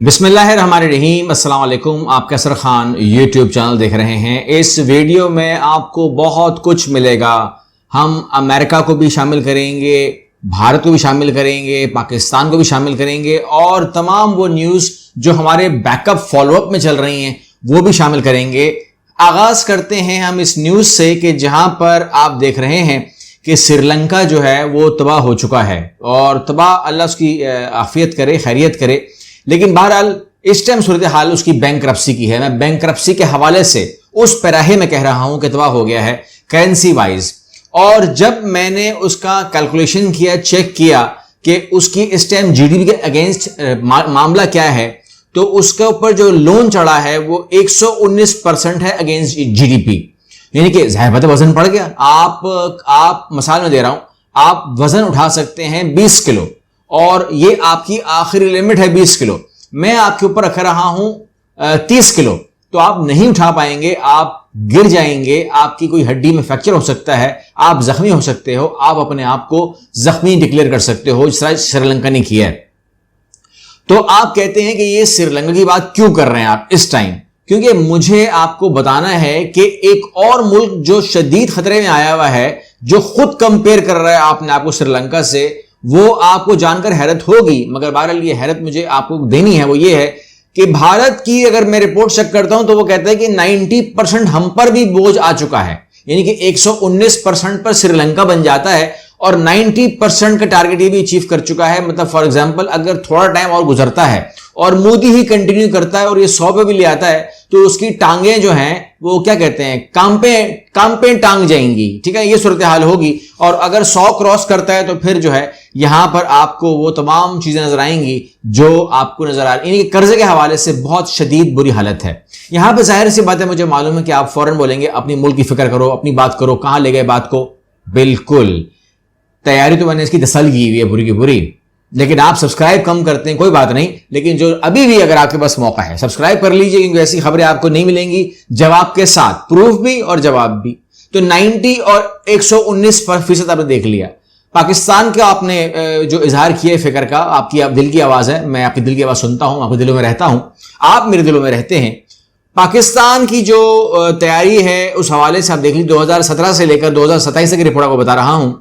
بسم اللہ الرحمن الرحیم، السلام علیکم۔ آپ کیسر خان یوٹیوب چینل دیکھ رہے ہیں۔ اس ویڈیو میں آپ کو بہت کچھ ملے گا۔ ہم امریکہ کو بھی شامل کریں گے، بھارت کو بھی شامل کریں گے، پاکستان کو بھی شامل کریں گے، اور تمام وہ نیوز جو ہمارے بیک اپ فالو اپ میں چل رہی ہیں وہ بھی شامل کریں گے۔ آغاز کرتے ہیں ہم اس نیوز سے کہ جہاں پر آپ دیکھ رہے ہیں کہ سری لنکا جو ہے وہ تباہ ہو چکا ہے، اور تباہ اللہ اس کی عافیت کرے، خیریت کرے، لیکن بہرحال اس ٹائم صورتحال اس کی بینکرپسی کی ہے۔ میں بینکرپسی کے حوالے سے اس پیراہے میں کہہ رہا ہوں کہ تباہ ہو گیا ہے کرنسی وائز، اور جب میں نے اس کا کیلکولیشن کیا، چیک کیا کہ اس کی اس ٹائم جی ڈی پی کے اگینسٹ معاملہ کیا ہے، تو اس کے اوپر جو لون چڑھا ہے وہ 119% ہے اگینسٹ جی ڈی پی، یعنی کہ ظاہر بات ہے وزن پڑ گیا۔ آپ مثال میں دے رہا ہوں، آپ وزن اٹھا سکتے ہیں 20 کلو، اور یہ آپ کی آخری لمٹ ہے 20 کلو، میں آپ کے اوپر رکھ رہا ہوں 30 کلو، تو آپ نہیں اٹھا پائیں گے، آپ گر جائیں گے، آپ کی کوئی ہڈی میں فریکچر ہو سکتا ہے، آپ زخمی ہو سکتے ہو، آپ اپنے آپ کو زخمی ڈکلیئر کر سکتے ہو، جس طرح سری لنکا نے کیا ہے۔ تو آپ کہتے ہیں کہ یہ سری لنکا کی بات کیوں کر رہے ہیں آپ اس ٹائم؟ کیونکہ مجھے آپ کو بتانا ہے کہ ایک اور ملک جو شدید خطرے میں آیا ہوا ہے، جو خود کمپیئر کر رہا ہے آپ کو سری لنکا سے، وہ آپ کو جان کر حیرت ہوگی، مگر بہرحال یہ حیرت مجھے آپ کو دینی ہے۔ وہ یہ ہے کہ بھارت کی اگر میں رپورٹ چیک کرتا ہوں تو وہ کہتا ہے کہ 90% ہم پر بھی بوجھ آ چکا ہے، یعنی کہ 119% پر سری لنکا بن جاتا ہے، اور 90% کا ٹارگٹ یہ بھی اچیو کر چکا ہے۔ مطلب فار ایگزامپل اگر تھوڑا ٹائم اور گزرتا ہے اور مودی ہی کنٹینیو کرتا ہے اور یہ 100 پہ بھی لے آتا ہے، تو اس کی ٹانگیں جو ہیں وہ کیا کہتے ہیں، کانپیں ٹانگ جائیں گی، ٹھیک ہے، یہ صورتحال ہوگی۔ اور اگر 100 کراس کرتا ہے تو پھر جو ہے یہاں پر آپ کو وہ تمام چیزیں نظر آئیں گی جو آپ کو نظر آ رہی ہیں، یعنی کہ قرضے کے حوالے سے بہت شدید بری حالت ہے۔ یہاں پہ ظاہر سی بات ہے، مجھے معلوم ہے کہ آپ فوراً بولیں گے اپنی ملک کی فکر کرو، اپنی بات کرو، کہاں لے گئے بات کو۔ بالکل تیاری تو میں نے اس کی تسلی کی ہوئی ہے بری کی بری، لیکن آپ سبسکرائب کم کرتے ہیں، کوئی بات نہیں، لیکن جو ابھی بھی اگر آپ کے پاس موقع ہے سبسکرائب کر لیجئے، کیونکہ ایسی خبریں آپ کو نہیں ملیں گی جواب کے ساتھ، پروف بھی اور جواب بھی۔ تو 90 اور 119% آپ نے دیکھ لیا۔ پاکستان کا آپ نے جو اظہار کیا فکر کا، آپ کی دل کی آواز ہے، میں آپ کی دل کی آواز سنتا ہوں، آپ کے دلوں میں رہتا ہوں، آپ میرے دلوں میں رہتے ہیں۔ پاکستان کی جو تیاری ہے اس حوالے سے آپ دیکھ لیجیے، 2017 سے لے کر 2027 تک کی رپورٹ کو بتا رہا ہوں۔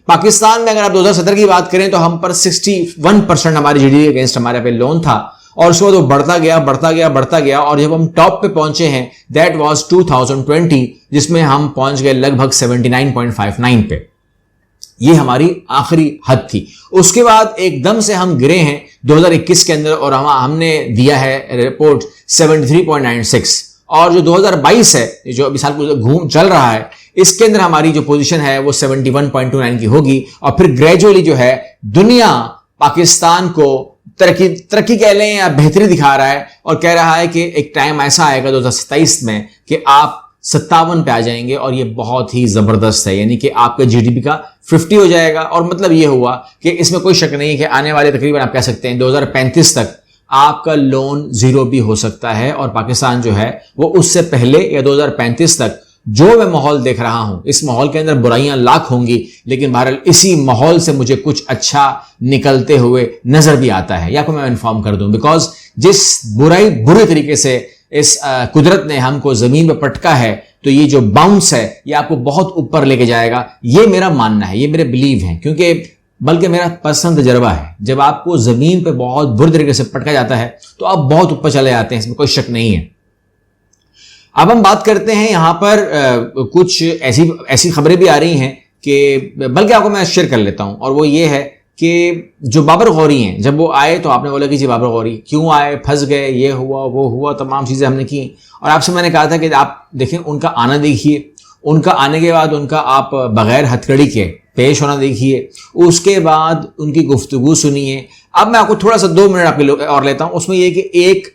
پاکستان میں اگر آپ 2017 کی بات کریں تو ہم پر 61% ہماری جی ڈی پی اگینسٹ ہمارے پہ لون تھا، اور اس کے بعد وہ بڑھتا گیا، اور جب ہم ٹاپ پہ پہنچے ہیں دیٹ واز 2020، جس میں ہم پہنچ گئے لگ بھگ 79.59 پہ۔ یہ ہماری آخری حد تھی۔ اس کے بعد ایک دم سے ہم گرے ہیں 2021 کے اندر، اور ہم نے دیا ہے رپورٹ 73.96، اور جو 2022 ہے جو ابھی سال کو چل رہا ہے، اس کے اندر ہماری جو پوزیشن ہے وہ 71.29 کی ہوگی، اور پھر گریجولی جو ہے دنیا پاکستان کو ترقی کہہ لیں یا بہتری دکھا رہا ہے، اور کہہ رہا ہے کہ ایک ٹائم ایسا آئے گا 2027 میں کہ آپ 57 پہ آ جائیں گے، اور یہ بہت ہی زبردست ہے، یعنی کہ آپ کا جی ڈی پی کا 50 ہو جائے گا۔ اور مطلب یہ ہوا کہ اس میں کوئی شک نہیں کہ آنے والے تقریباً آپ کہہ سکتے ہیں 2035 تک آپ کا لون زیرو بھی ہو سکتا ہے، اور پاکستان جو ہے وہ اس سے پہلے یا 2035 تک، جو میں ماحول دیکھ رہا ہوں، اس ماحول کے اندر برائیاں لاکھ ہوں گی، لیکن بہرحال اسی ماحول سے مجھے کچھ اچھا نکلتے ہوئے نظر بھی آتا ہے۔ یا کو میں انفارم کر دوں، بیکاز جس بری طریقے سے اس قدرت نے ہم کو زمین پہ پٹکا ہے، تو یہ جو باؤنس ہے یہ آپ کو بہت اوپر لے کے جائے گا، یہ میرا ماننا ہے، یہ میرے بلیو ہیں، کیونکہ بلکہ میرا پسند تجربہ ہے۔ جب آپ کو زمین پہ بہت برے طریقے سے پٹکا جاتا ہے تو آپ بہت اوپر چلے جاتے ہیں، اس میں کوئی شک نہیں ہے۔ اب ہم بات کرتے ہیں یہاں پر کچھ ایسی خبریں بھی آ رہی ہیں کہ بلکہ آپ کو میں شیئر کر لیتا ہوں، اور وہ یہ ہے کہ جو بابر غوری ہیں، جب وہ آئے تو آپ نے بولا کہ جی بابر غوری کیوں آئے، پھنس گئے، یہ ہوا وہ ہوا، تمام چیزیں ہم نے کی، اور آپ سے میں نے کہا تھا کہ آپ دیکھیں ان کا آنا دیکھیے، ان کا آنے کے بعد ان کا آپ بغیر ہتھکڑی کے پیش ہونا دیکھیے، اس کے بعد ان کی گفتگو سنیے۔ اب میں آپ کو تھوڑا سا 2 منٹ آپ کے اور لیتا ہوں، اس میں یہ کہ ایک،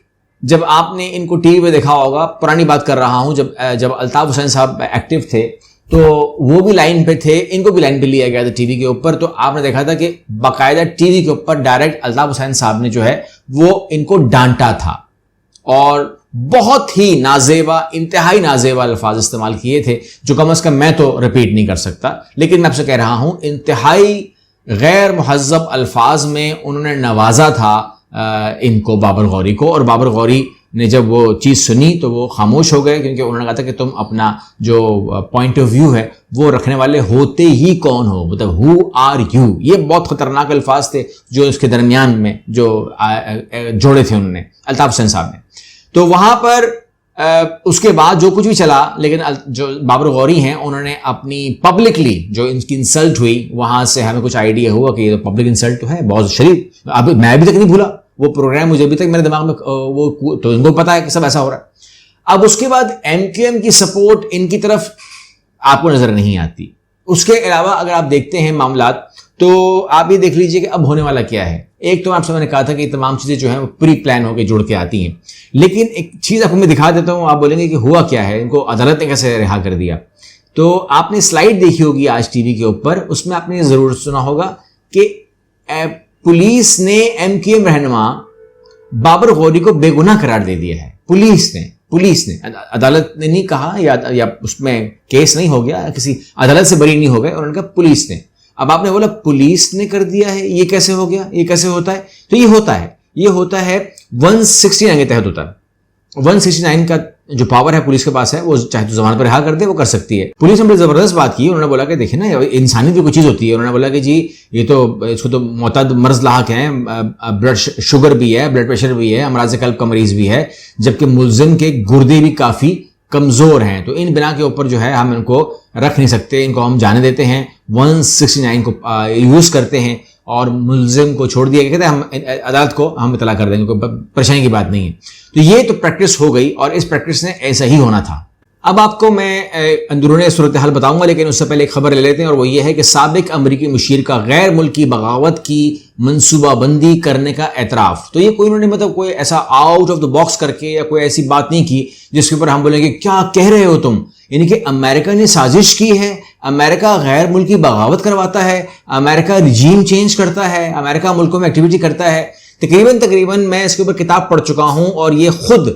جب آپ نے ان کو ٹی وی پہ دیکھا ہوگا، پرانی بات کر رہا ہوں، جب الطاف حسین صاحب ایکٹیو تھے تو وہ بھی لائن پہ تھے، ان کو بھی لائن پہ لیا گیا تھا ٹی وی کے اوپر، تو آپ نے دیکھا تھا کہ باقاعدہ ٹی وی کے اوپر ڈائریکٹ الطاف حسین صاحب نے جو ہے وہ ان کو ڈانٹا تھا، اور بہت ہی نازیبا، انتہائی نازیبا الفاظ استعمال کیے تھے، جو کم از کم میں تو ریپیٹ نہیں کر سکتا، لیکن میں آپ سے کہہ رہا ہوں انتہائی غیر مہذب الفاظ میں انہوں نے نوازا تھا ان کو بابر غوری کو, اور بابر غوری نے جب وہ چیز سنی تو وہ خاموش ہو گئے, کیونکہ انہوں نے کہا تھا کہ تم اپنا جو پوائنٹ آف ویو ہے وہ رکھنے والے ہوتے ہی کون ہو, مطلب ہو آر یو. یہ بہت خطرناک الفاظ تھے جو اس کے درمیان میں جو جوڑے تھے انہوں نے, الطاف حسین صاحب نے. تو وہاں پر اس کے بعد جو کچھ بھی چلا, لیکن جو بابر غوری ہیں انہوں نے اپنی پبلکلی جو ان کی انسلٹ ہوئی, وہاں سے ہمیں کچھ آئیڈیا ہوا کہ یہ تو پبلک انسلٹ تو ہے بہت شدید. اب میں ابھی تک نہیں بھولا وہ پروگرام, مجھے ابھی تک میرے دماغ میں وہ تو ان کو پتا ہے کہ سب ایسا ہو رہا ہے. اب اس کے بعد ایم کیو ایم کی سپورٹ ان کی طرف آپ کو نظر نہیں آتی. اس کے علاوہ اگر آپ دیکھتے ہیں معاملات تو آپ یہ دیکھ لیجئے کہ اب ہونے والا کیا ہے. ایک تو آپ سے میں نے کہا تھا کہ یہ تمام چیزیں جو ہیں وہ پری پلان ہو کے جڑ کے آتی ہیں, لیکن ایک چیز آپ کو میں دکھا دیتا ہوں, آپ بولیں گے کہ ہوا کیا ہے, ان کو عدالت نے کیسے رہا کر دیا. تو آپ نے سلائیڈ دیکھی ہوگی آج ٹی وی کے اوپر, اس میں آپ نے ضرور سنا ہوگا کہ پولیس نے ایم کیو ایم رہنما بابر غوری کو بے گناہ قرار دے دیا ہے. پولیس نے عدالت نے نہیں کہا, یا اس میں کیس نہیں ہو گیا, کسی عدالت سے بری نہیں ہو گئے, انہوں نے کہا پولیس نے. اب آپ نے بولا پولیس نے کر دیا ہے, یہ کیسے ہو گیا, یہ کیسے ہوتا ہے؟ تو یہ ہوتا ہے 169 کے تحت ہوتا ہے. 169 کا جو پاور ہے پولیس کے پاس ہے, وہ چاہے تو زمانت پر رہا کر دے, وہ کر سکتی ہے. پولیس نے بڑی زبردست بات کی, انہوں نے بولا کہ دیکھیں نا انسانیت بھی کوئی چیز ہوتی ہے. انہوں نے بولا کہ جی یہ تو اس کو تو معتاد مرض لاحق ہیں, بلڈ شوگر بھی ہے, بلڈ پریشر بھی ہے, امراض قلب کا مریض بھی ہے, جبکہ ملزم کے گردے بھی کافی کمزور ہیں, تو ان بنا کے اوپر جو ہے ہم ان کو رکھ نہیں سکتے, ان کو ہم جانے دیتے ہیں, 169 کو یوز کرتے ہیں اور ملزم کو چھوڑ دیا. کہتے ہیں ہم عدالت کو ہم اطلاع کر دیں گے, کوئی پریشانی کی بات نہیں ہے. تو یہ تو پریکٹس ہو گئی, اور اس پریکٹس نے ایسا ہی ہونا تھا. اب آپ کو میں اندرون صورتحال بتاؤں گا, لیکن اس سے پہلے ایک خبر لے لیتے ہیں, اور وہ یہ ہے کہ سابق امریکی مشیر کا غیر ملکی بغاوت کی منصوبہ بندی کرنے کا اعتراف. تو یہ کوئی انہوں نے مطلب کوئی ایسا آؤٹ آف دا باکس کر کے یا کوئی ایسی بات نہیں کی جس کے اوپر ہم بولیں گے کیا کہہ رہے ہو تم. یعنی کہ امریکہ نے سازش کی ہے, امریکہ غیر ملکی بغاوت کرواتا ہے, امریکہ رجیم چینج کرتا ہے, امریکہ ملکوں میں ایکٹیویٹی کرتا ہے. تقریباً میں اس کے اوپر کتاب پڑھ چکا ہوں, اور یہ خود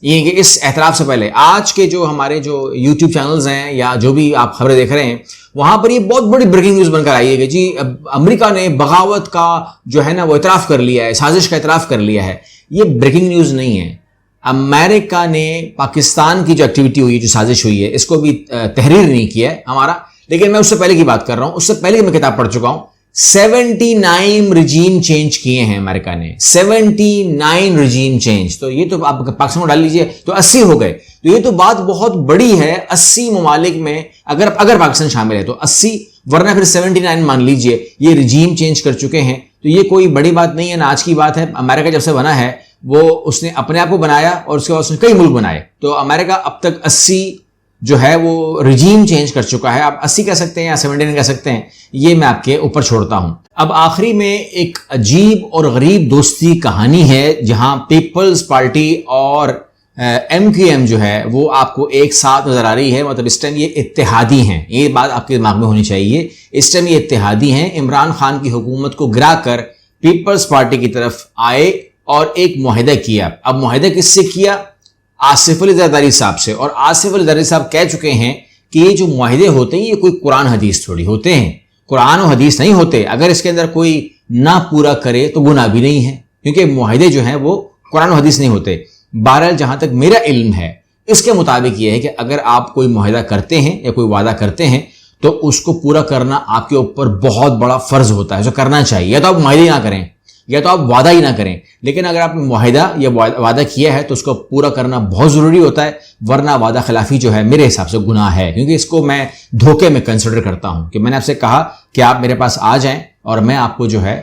یہ کہ اس اعتراف سے پہلے آج کے جو ہمارے جو یوٹیوب چینلز ہیں یا جو بھی آپ خبریں دیکھ رہے ہیں, وہاں پر یہ بہت بڑی بریکنگ نیوز بن کر آئی ہے کہ جی امریکہ نے بغاوت کا جو ہے نا وہ اعتراف کر لیا ہے, سازش کا اعتراف کر لیا ہے. یہ بریکنگ نیوز نہیں ہے. امریکہ نے پاکستان کی جو ایکٹیویٹی ہوئی, جو سازش ہوئی ہے, اس کو بھی تحریر نہیں کیا ہے ہمارا, لیکن میں اس سے پہلے کی بات کر رہا ہوں. اس سے پہلے میں کتاب پڑھ چکا ہوں. 79 رجیم چینج کیے ہیں امریکہ نے, 79 رجیم چینج. تو یہ تو آپ پاکستان کو ڈال لیجئے تو 80 ہو گئے. تو یہ تو بات بہت بڑی ہے. 80 ممالک میں اگر پاکستان شامل ہے تو 80, ورنہ پھر 79 مان لیجئے یہ رجیم چینج کر چکے ہیں. تو یہ کوئی بڑی بات نہیں ہے, نا آج کی بات ہے. امریکہ جب سے بنا ہے وہ اس نے اپنے آپ کو بنایا, اور اس کے بعد اس نے کئی ملک بنائے. تو امریکہ اب تک 80 جو ہے وہ رجیم چینج کر چکا ہے. آپ 80 کہہ سکتے ہیں یا 79 کہہ سکتے ہیں, یہ میں آپ کے اوپر چھوڑتا ہوں. اب آخری میں ایک عجیب اور غریب دوستی کہانی ہے, جہاں پیپلز پارٹی اور ایم کیو ایم جو ہے وہ آپ کو ایک ساتھ نظر آ رہی ہے. مطلب اس ٹائم یہ اتحادی ہیں, یہ بات آپ کے دماغ میں ہونی چاہیے. اس ٹائم یہ اتحادی ہیں. عمران خان کی حکومت کو گرا کر پیپلز پارٹی کی طرف آئے اور ایک معاہدہ کیا. اب معاہدہ کس سے کیا؟ آصف علی زرداری صاحب سے. اور آصف علی زرداری صاحب کہہ چکے ہیں کہ یہ جو معاہدے ہوتے ہیں یہ کوئی قرآن حدیث تھوڑی ہوتے ہیں, قرآن و حدیث نہیں ہوتے. اگر اس کے اندر کوئی نہ پورا کرے تو گناہ بھی نہیں ہے, کیونکہ معاہدے جو ہیں وہ قرآن و حدیث نہیں ہوتے. بہرحال جہاں تک میرا علم ہے اس کے مطابق یہ ہے کہ اگر آپ کوئی معاہدہ کرتے ہیں یا کوئی وعدہ کرتے ہیں تو اس کو پورا کرنا آپ کے اوپر بہت بڑا فرض ہوتا ہے, جو کرنا چاہیے. یا تو آپ معاہدے نہ کریں یا تو آپ وعدہ ہی نہ کریں, لیکن اگر آپ نے معاہدہ یا وعدہ کیا ہے تو اس کو پورا کرنا بہت ضروری ہوتا ہے, ورنہ وعدہ خلافی جو ہے میرے حساب سے گناہ ہے. کیونکہ اس کو میں دھوکے میں کنسیڈر کرتا ہوں کہ میں نے آپ سے کہا کہ آپ میرے پاس آ جائیں اور میں آپ کو جو ہے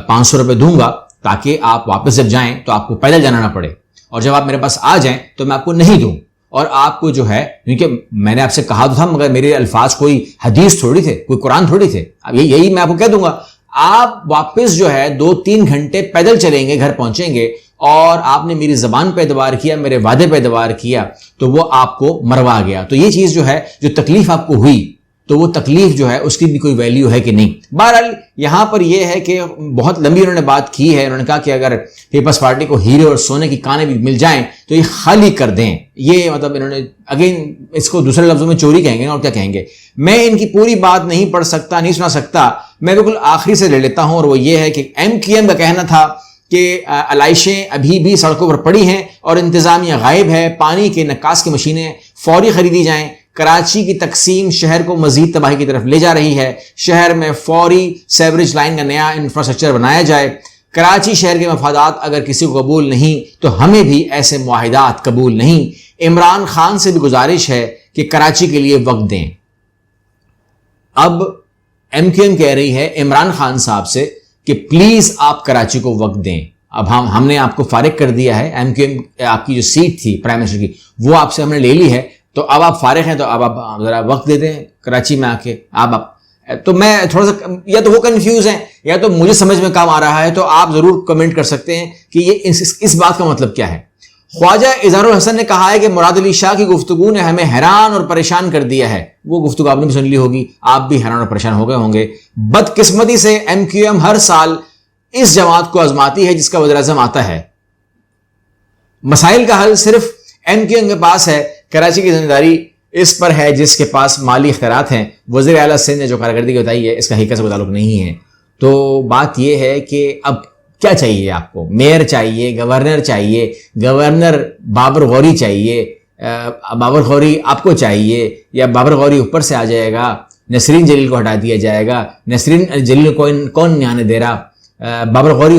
500 روپے دوں گا تاکہ آپ واپس جب جائیں تو آپ کو پیدل جانا نہ پڑے, اور جب آپ میرے پاس آ جائیں تو میں آپ کو نہیں دوں. اور آپ کو جو ہے, کیونکہ میں نے آپ سے کہا تو تھا مگر میرے الفاظ کوئی حدیث تھوڑی تھے, کوئی قرآن تھوڑی تھے. اب یہی میں آپ کو کہہ دوں گا, آپ واپس جو ہے 2-3 گھنٹے پیدل چلیں گے, گھر پہنچیں گے, اور آپ نے میری زبان پہ اعتبار کیا, میرے وعدے پہ اعتبار کیا, تو وہ آپ کو مروا گیا. تو یہ چیز جو ہے, جو تکلیف آپ کو ہوئی, تو وہ تکلیف جو ہے اس کی بھی کوئی ویلیو ہے کہ نہیں. بہرحال یہاں پر یہ ہے کہ بہت لمبی انہوں نے بات کی ہے. انہوں نے کہا کہ اگر پیپلز پارٹی کو ہیرے اور سونے کی کانیں بھی مل جائیں تو یہ خالی کر دیں. یہ مطلب انہوں نے اگین اس کو دوسرے لفظوں میں چوری کہیں گے اور کیا کہیں گے. میں ان کی پوری بات نہیں پڑھ سکتا, نہیں سنا سکتا, میں بالکل آخری سے لے لیتا ہوں, اور وہ یہ ہے کہ ایم کیو ایم کا کہنا تھا کہ علائشیں ابھی بھی سڑکوں پر پڑی ہیں اور انتظامیہ غائب ہے. پانی کے نکاس کی مشینیں فوری خریدی جائیں. کراچی کی تقسیم شہر کو مزید تباہی کی طرف لے جا رہی ہے. شہر میں فوری سیوریج لائن کا نیا انفراسٹرکچر بنایا جائے. کراچی شہر کے مفادات اگر کسی کو قبول نہیں تو ہمیں بھی ایسے معاہدات قبول نہیں. عمران خان سے بھی گزارش ہے کہ کراچی کے لیے وقت دیں. اب ایم کیو ایم کہہ رہی ہے عمران خان صاحب سے کہ پلیز آپ کراچی کو وقت دیں. اب ہم نے آپ کو فارغ کر دیا ہے. ایم کیو ایم آپ کی جو سیٹ تھی پرائم منسٹر کی وہ آپ سے ہم نے لے لی ہے, تو اب آپ فارغ ہیں تو اب آپ ذرا وقت دے دیں کراچی میں آ کے. تو میں تھوڑا سا یا تو وہ کنفیوز ہیں یا تو مجھے سمجھ میں کام آ رہا ہے, تو آپ ضرور کمنٹ کر سکتے ہیں کہ یہ اس بات کا مطلب کیا ہے. خواجہ اظہار الحسن نے کہا ہے کہ مراد علی شاہ کی گفتگو نے ہمیں حیران اور پریشان کر دیا ہے. وہ گفتگو آپ نے بھی سن لی ہوگی, آپ بھی حیران اور پریشان ہو گئے ہوں گے. بدقسمتی سے ایم کیو ایم ہر سال اس جماعت کو آزماتی ہے جس کا وزیر اعظم آتا ہے. مسائل کا حل صرف ایم کیو ایم کے پاس ہے, کراچی کی ذمہ داری اس پر ہے جس کے پاس مالی اختیارات ہیں. وزیر اعلیٰ سندھ نے جو کارکردگی بتائی ہے اس کا حقیقت سے تعلق نہیں ہے. تو بات یہ ہے کہ اب کیا چاہیے آپ کو؟ میئر چاہیے, گورنر چاہیے, گورنر بابر غوری چاہیے, بابر غوری آپ کو چاہیے, یا بابر غوری اوپر سے آ جائے گا, نسرین جلیل کو ہٹا دیا جائے گا, نسرین جلیل کو کون نیانے دے رہا, بابر غوری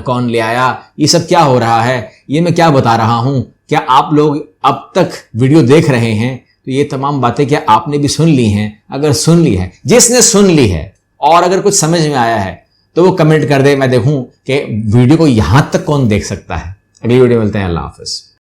کون لے آیا, یہ سب کیا ہو رہا ہے؟ یہ میں کیا بتا رہا ہوں؟ کیا آپ لوگ اب تک ویڈیو دیکھ رہے ہیں تو یہ تمام باتیں کیا آپ نے بھی سن لی ہیں؟ اگر سن لی ہے, جس نے سن لی ہے اور اگر کچھ سمجھ میں آیا ہے تو وہ کمنٹ کر دے, میں دیکھوں کہ ویڈیو کو یہاں تک کون دیکھ سکتا ہے. اگلی ویڈیو ملتے ہیں. اللہ حافظ.